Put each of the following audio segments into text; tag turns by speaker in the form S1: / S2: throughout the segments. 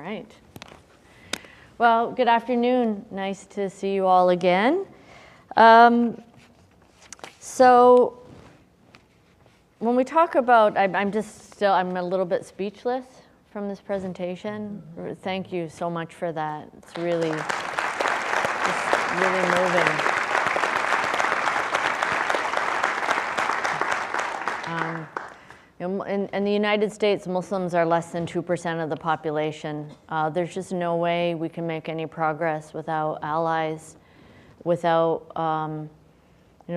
S1: right. Well, good afternoon. Nice to see you all again. So when we talk about, I'm a little bit speechless from this presentation. Thank you so much for that. It's really moving. In the United States, Muslims are less than 2% of the population. There's just no way we can make any progress without allies, without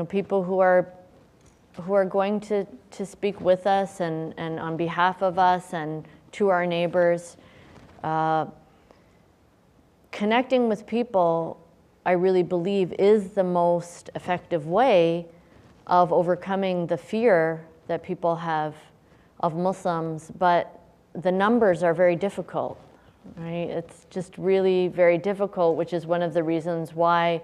S1: people who are going to speak with us and on behalf of us and to our neighbors. Connecting with people, I really believe, is the most effective way of overcoming the fear that people have of Muslims, but the numbers are very difficult, right? It's just really very difficult, which is one of the reasons why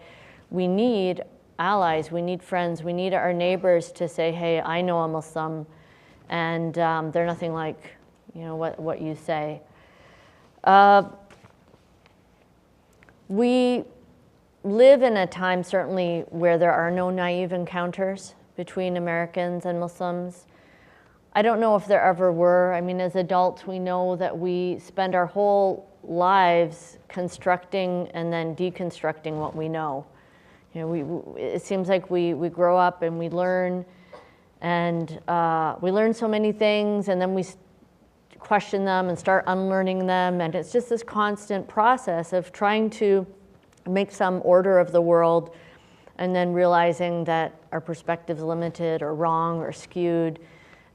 S1: we need allies, we need friends, we need our neighbors to say, hey, I know a Muslim, and they're nothing like what you say. We live in a time, certainly, where there are no naive encounters between Americans and Muslims. I don't know if there ever were. I mean, as adults, we know that we spend our whole lives constructing and then deconstructing what we know. It seems like we grow up and we learn, and we learn so many things, and then we question them and start unlearning them, and it's just this constant process of trying to make some order of the world, and then realizing that our perspective's limited or wrong or skewed.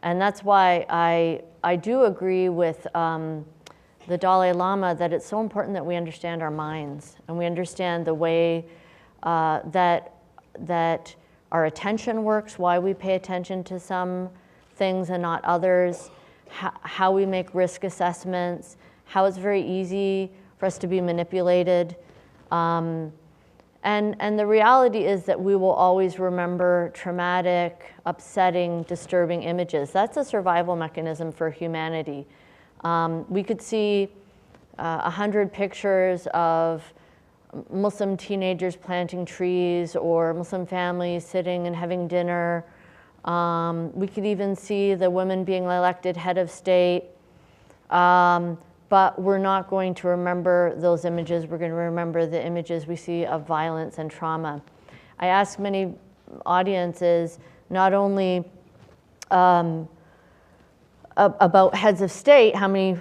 S1: And that's why I do agree with the Dalai Lama that it's so important that we understand our minds and we understand the way that our attention works, why we pay attention to some things and not others, how we make risk assessments, how it's very easy for us to be manipulated. And the reality is that we will always remember traumatic, upsetting, disturbing images. That's a survival mechanism for humanity. We could see 100 pictures of Muslim teenagers planting trees or Muslim families sitting and having dinner. We could even see the women being elected head of state. But we're not going to remember those images. We're going to remember the images we see of violence and trauma. I ask many audiences not only about heads of state, how many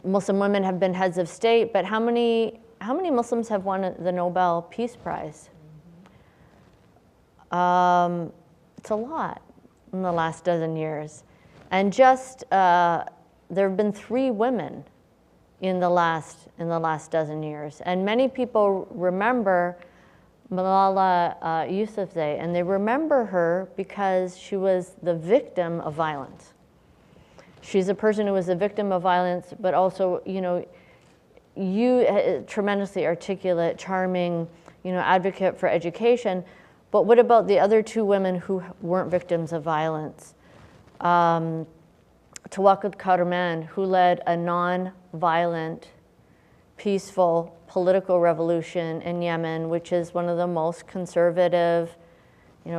S1: Muslim women have been heads of state, but how many Muslims have won the Nobel Peace Prize? It's a lot in the last dozen years, and just. There have been 3 women in the last dozen years, and many people remember Malala Yousafzai, and they remember her because she was the victim of violence. She's a person who was a victim of violence, but also, tremendously articulate, charming, advocate for education. But what about the other 2 women who weren't victims of violence? Tawakkol Karman, who led a non-violent, peaceful political revolution in Yemen, which is one of the most conservative,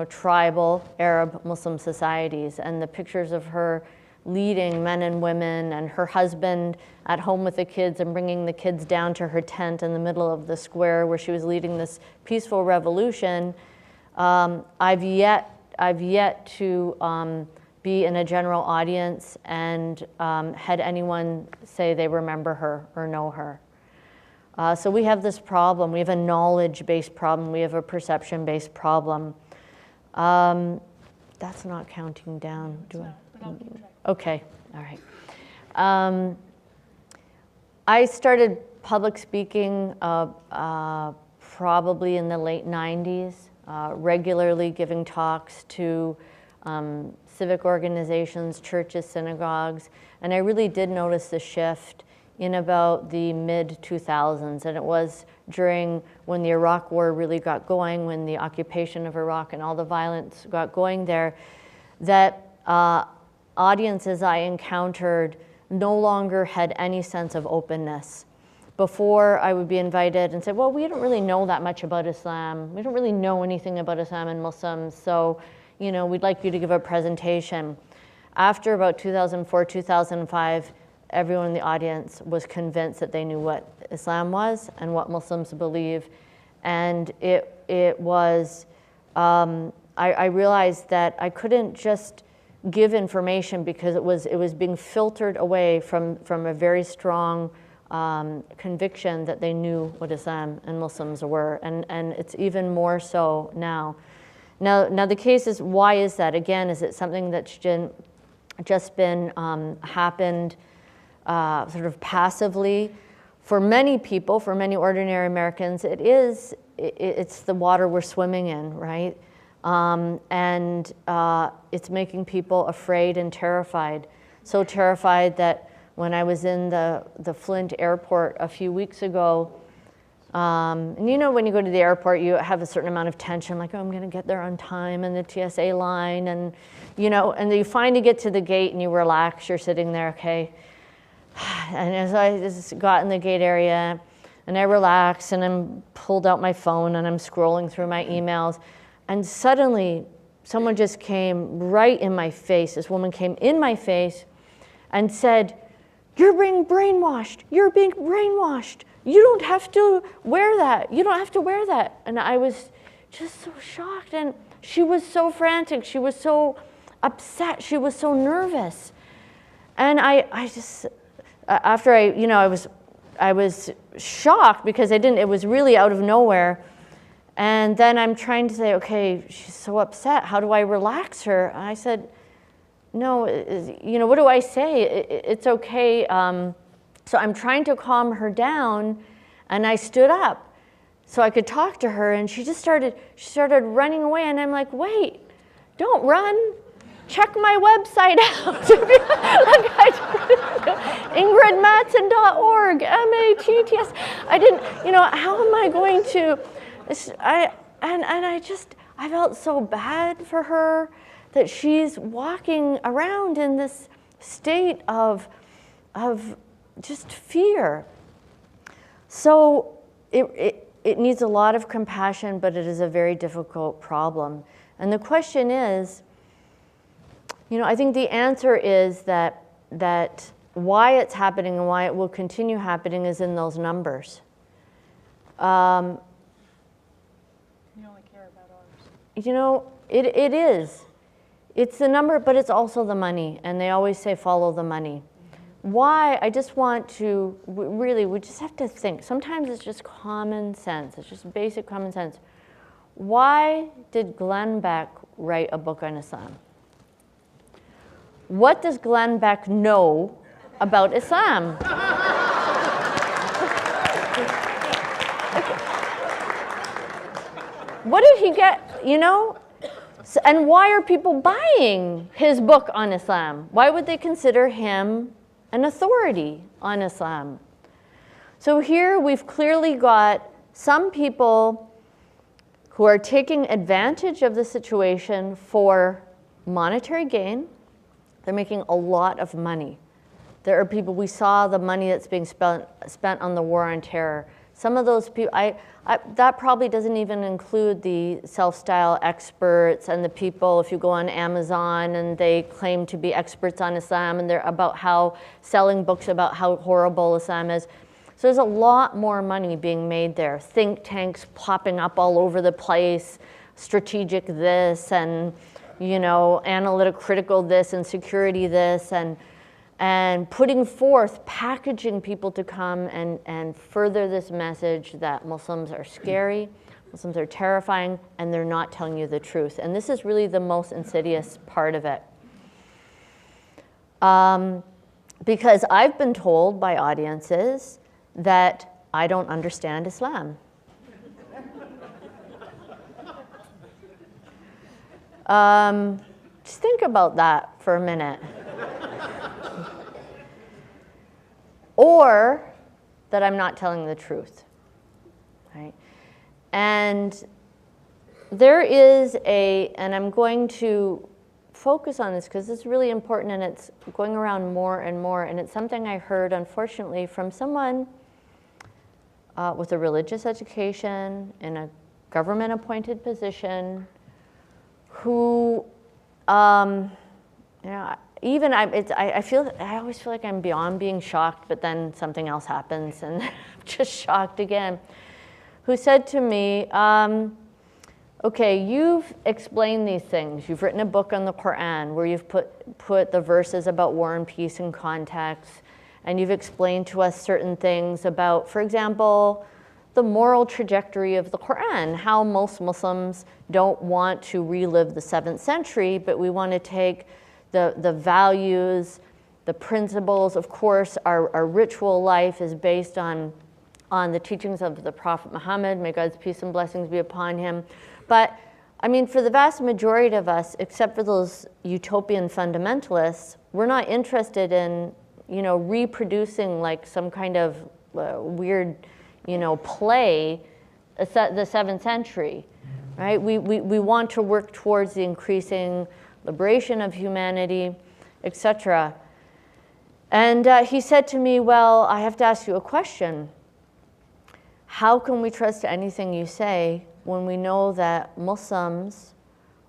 S1: tribal Arab Muslim societies. And the pictures of her leading men and women, and her husband at home with the kids and bringing the kids down to her tent in the middle of the square where she was leading this peaceful revolution. I've yet to be in a general audience and had anyone say they remember her or know her. So we have this problem. We have a knowledge-based problem. We have a perception-based problem. That's not counting down, do I? Okay, all right. I started public speaking probably in the late 90s, regularly giving talks to civic organizations, churches, synagogues, and I really did notice the shift in about the mid-2000s, and it was during when the Iraq War really got going, when the occupation of Iraq and all the violence got going there, that audiences I encountered no longer had any sense of openness. Before, I would be invited and say, well, we don't really know that much about Islam. We don't really know anything about Islam and Muslims, so we'd like you to give a presentation. After about 2004, 2005, everyone in the audience was convinced that they knew what Islam was and what Muslims believe. And it was, I realized that I couldn't just give information because it was being filtered away from a very strong conviction that they knew what Islam and Muslims were, and it's even more so now. Now the case is, why is that? Again, is it something that's just been happened sort of passively? For many people, for many ordinary Americans, it's the water we're swimming in, right? And it's making people afraid and terrified. So terrified that when I was in the Flint airport a few weeks ago, and when you go to the airport, you have a certain amount of tension, like, oh, I'm gonna get there on time, and the TSA line, and and then you finally get to the gate and you relax, you're sitting there, okay. And as I just got in the gate area, and I relaxed, and I'm pulled out my phone, and I'm scrolling through my emails, and suddenly someone just came right in my face. This woman came in my face and said, "You're being brainwashed. You're being brainwashed. You don't have to wear that. You don't have to wear that." And I was just so shocked. And she was so frantic. She was so upset. She was so nervous. And I just, after I was shocked because it was really out of nowhere. And then I'm trying to say, okay, she's so upset. How do I relax her? And I said, no, what do I say? It's okay. So I'm trying to calm her down, and I stood up so I could talk to her, and she started running away, and I'm like, wait, don't run. Check my website out. IngridMattson.org, MATTS. I didn't, how am I going to, I felt so bad for her that she's walking around in this state of just fear. So it needs a lot of compassion, but it is a very difficult problem. And the question is, I think the answer is that why it's happening and why it will continue happening is in those numbers.
S2: You only care about ours.
S1: It is. It's the number, but it's also the money. And they always say, follow the money. Why? I just want to, we just have to think. Sometimes it's just common sense. It's just basic common sense. Why did Glenn Beck write a book on Islam? What does Glenn Beck know about Islam? What did he get, And why are people buying his book on Islam? Why would they consider him an authority on Islam? So here we've clearly got some people who are taking advantage of the situation for monetary gain. They're making a lot of money. There are people, we saw the money that's being spent on the war on terror. Some of those people, that probably doesn't even include the self-style experts and the people, if you go on Amazon and they claim to be experts on Islam and they're selling books about how horrible Islam is. So there's a lot more money being made there. Think tanks popping up all over the place, strategic this and, analytic critical this and security this and putting forth, packaging people to come and further this message that Muslims are scary, Muslims are terrifying, and they're not telling you the truth. And this is really the most insidious part of it. Because I've been told by audiences that I don't understand Islam. Just think about that for a minute. Or that I'm not telling the truth, right? And there is and I'm going to focus on this because it's really important and it's going around more and more. And it's something I heard, unfortunately, from someone with a religious education in a government-appointed position who, even I always feel like I'm beyond being shocked, but then something else happens and I'm just shocked again, who said to me, okay, you've explained these things. You've written a book on the Quran where you've put the verses about war and peace in context, and you've explained to us certain things about, for example, the moral trajectory of the Quran, how most Muslims don't want to relive the 7th century, but we want to take the values, the principles. Of course, our ritual life is based on the teachings of the Prophet Muhammad, may God's peace and blessings be upon him. But I mean, for the vast majority of us, except for those utopian fundamentalists, we're not interested in, reproducing like some kind of weird, play, the 7th century, right? We want to work towards the increasing liberation of humanity, etc. And he said to me, well, I have to ask you a question. How can we trust anything you say when we know that Muslims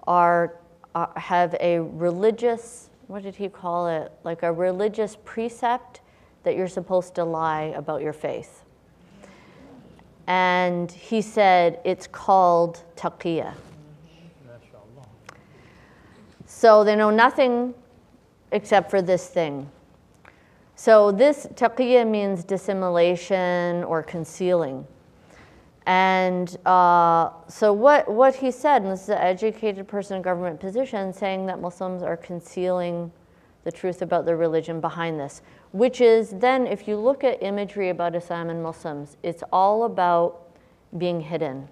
S1: have a religious, what did he call it? Like a religious precept that you're supposed to lie about your faith. And he said, it's called taqiyya. So they know nothing except for this thing. So this taqiyya means dissimulation or concealing. And so what he said, and this is an educated person in government position, saying that Muslims are concealing the truth about their religion behind this, which is then, if you look at imagery about Islam and Muslims, it's all about being hidden,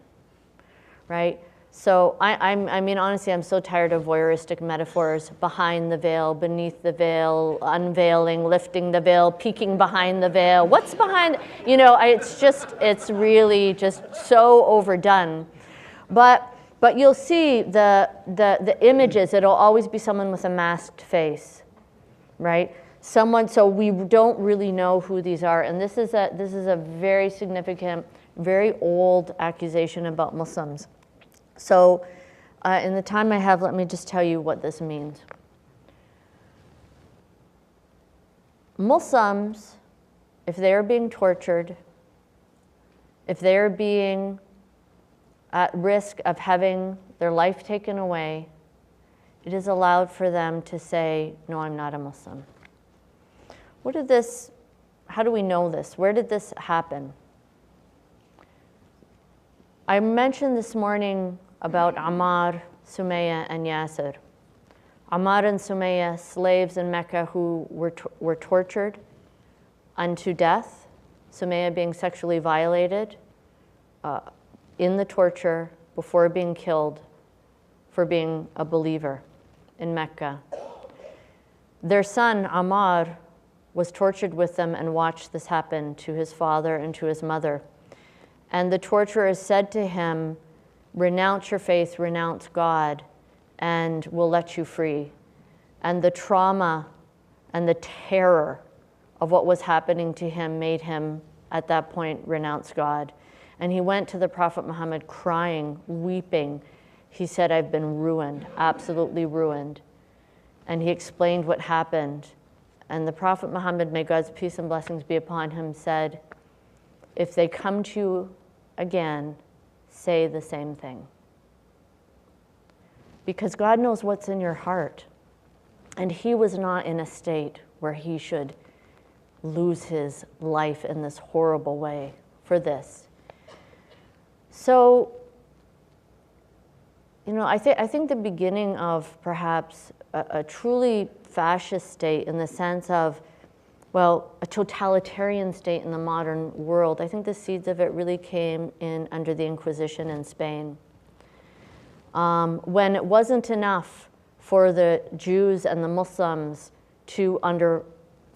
S1: right? So I mean, honestly, I'm so tired of voyeuristic metaphors: behind the veil, beneath the veil, unveiling, lifting the veil, peeking behind the veil. What's behind? It's really just so overdone. But you'll see the images. It'll always be someone with a masked face, right? So we don't really know who these are, and this is a very significant, very old accusation about Muslims. So in the time I have, let me just tell you what this means. Muslims, if they are being tortured, if they are being at risk of having their life taken away, it is allowed for them to say, no, I'm not a Muslim. How do we know this? Where did this happen? I mentioned this morning about Ammar, Sumayya, and Yasir. Ammar and Sumayya, slaves in Mecca who were tortured unto death, Sumayya being sexually violated in the torture before being killed for being a believer in Mecca. Their son, Ammar, was tortured with them and watched this happen to his father and to his mother. And the torturers said to him, renounce your faith, renounce God, and we'll let you free. And the trauma and the terror of what was happening to him made him, at that point, renounce God. And he went to the Prophet Muhammad crying, weeping. He said, I've been ruined, absolutely ruined. And he explained what happened. And the Prophet Muhammad, may God's peace and blessings be upon him, said, if they come to you again, say the same thing. Because God knows what's in your heart. And he was not in a state where he should lose his life in this horrible way for this. So, I think the beginning of perhaps a truly fascist state, in the sense of, well, a totalitarian state in the modern world, I think the seeds of it really came in under the Inquisition in Spain. When it wasn't enough for the Jews and the Muslims to, under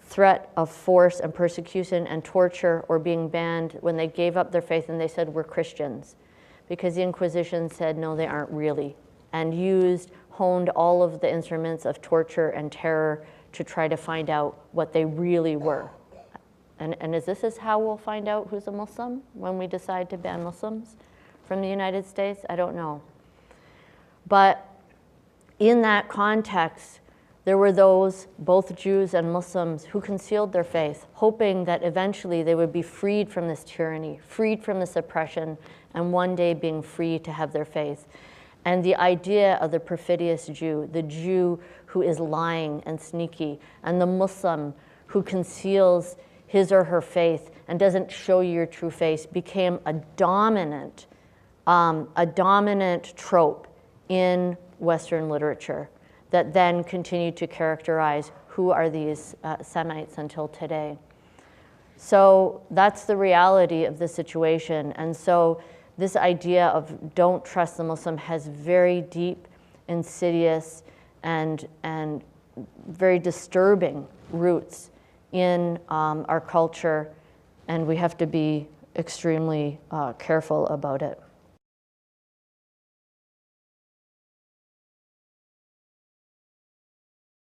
S1: threat of force and persecution and torture or being banned, when they gave up their faith and they said, we're Christians. Because the Inquisition said, no, they aren't really and honed all of the instruments of torture and terror to try to find out what they really were. And is this how we'll find out who's a Muslim when we decide to ban Muslims from the United States? I don't know. But in that context, there were those, both Jews and Muslims, who concealed their faith, hoping that eventually they would be freed from this tyranny, freed from this oppression, and one day being free to have their faith. And the idea of the perfidious Jew, the Jew who is lying and sneaky, and the Muslim who conceals his or her faith and doesn't show you your true face, became a dominant trope in Western literature that then continued to characterize who are these Semites until today. So that's the reality of the situation. And so this idea of don't trust the Muslim has very deep, insidious, and very disturbing roots in our culture, and we have to be extremely careful about it.